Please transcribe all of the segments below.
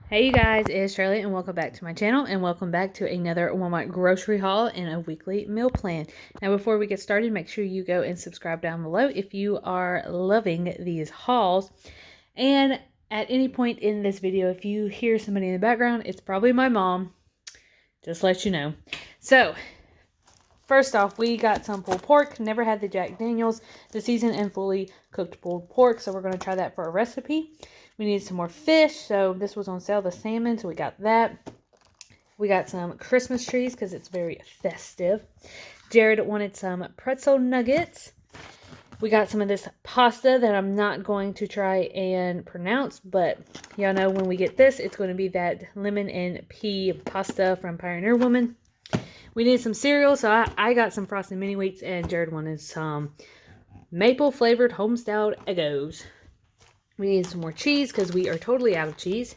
Hey you guys, it's Shirley and welcome back to my channel and welcome back to another Walmart grocery haul and a weekly meal plan. Now before we get started, make sure you go and subscribe down below if you are loving these hauls. And at any point in this video, if you hear somebody in the background, it's probably my mom. Just let you know. So first off, we got some pulled pork. Never had the Jack Daniels, the seasoned and fully cooked pulled pork, so we're going to try that for a recipe. We needed some more fish, so this was on sale, the salmon, so we got that. We got some Christmas trees because it's very festive. Jared wanted some pretzel nuggets. We got some of this pasta that I'm not going to try and pronounce, but y'all know when we get this, it's going to be that lemon and pea pasta from Pioneer Woman. We needed some cereal, so I got some Frosted Mini Wheats, and Jared wanted some maple flavored home-styled Eggos. We need some more cheese because we are totally out of cheese.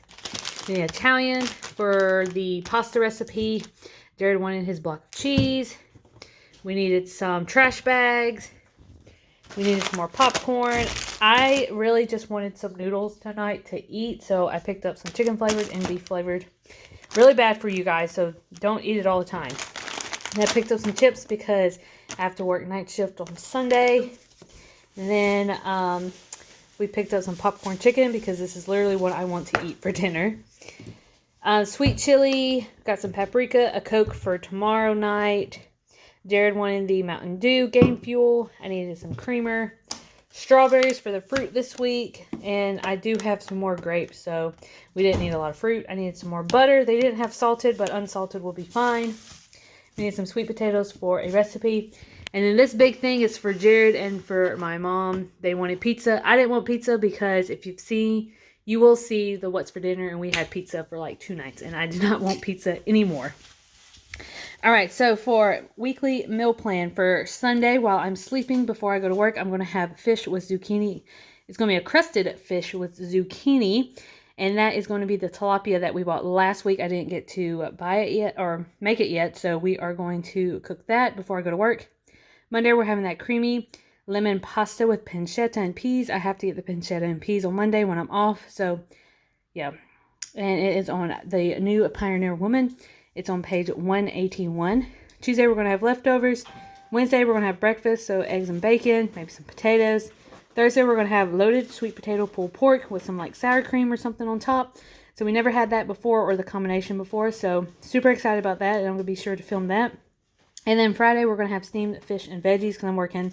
We need Italian for the pasta recipe. Jared wanted his block of cheese. We needed some trash bags. We needed some more popcorn. I really just wanted some noodles tonight to eat, so I picked up some chicken flavored and beef flavored. Really bad for you guys, so don't eat it all the time. And I picked up some chips because I have to work night shift on Sunday. And then we picked up some popcorn chicken because this is literally what I want to eat for dinner. Sweet chili, got some paprika, a Coke for tomorrow night. Jared wanted the Mountain Dew Game Fuel. I needed some creamer. Strawberries for the fruit this week. And I do have some more grapes, so we didn't need a lot of fruit. I needed some more butter. They didn't have salted, but unsalted will be fine. We need some sweet potatoes for a recipe. And then this big thing is for Jared and for my mom. They wanted pizza. I didn't want pizza because if you've seen, you will see the what's for dinner. And we had pizza for like 2 nights. And I do not want pizza anymore. Alright, so for weekly meal plan for Sunday, while I'm sleeping before I go to work, I'm going to have fish with zucchini. It's going to be a crusted fish with zucchini. And that is going to be the tilapia that we bought last week. I didn't get to buy it yet or make it yet. So we are going to cook that before I go to work. Monday, we're having that creamy lemon pasta with pancetta and peas. I have to get the pancetta and peas on Monday when I'm off. So, yeah. And it is on the new Pioneer Woman. It's on page 181. Tuesday, we're going to have leftovers. Wednesday, we're going to have breakfast. So, eggs and bacon, maybe some potatoes. Thursday, we're going to have loaded sweet potato pulled pork with some like sour cream or something on top. So, we never had that before or the combination before. So, super excited about that. And I'm going to be sure to film that. And then Friday, we're going to have steamed fish and veggies because I'm working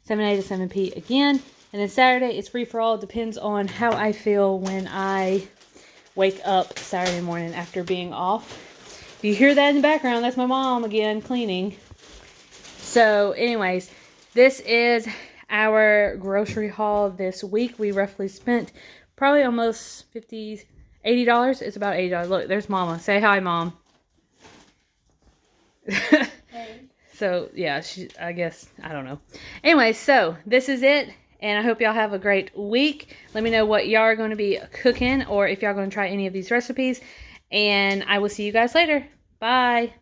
7 a to 7 p again. And then Saturday, it's free for all. It depends on how I feel when I wake up Saturday morning after being off. If you hear that in the background, that's my mom again cleaning. So anyways, this is our grocery haul this week. We roughly spent probably almost $80. It's about $80. Look, there's Mama. Say hi, Mom. So, yeah, I guess, I don't know. Anyway, so this is it. And I hope y'all have a great week. Let me know what y'all are going to be cooking or if y'all are going to try any of these recipes. And I will see you guys later. Bye.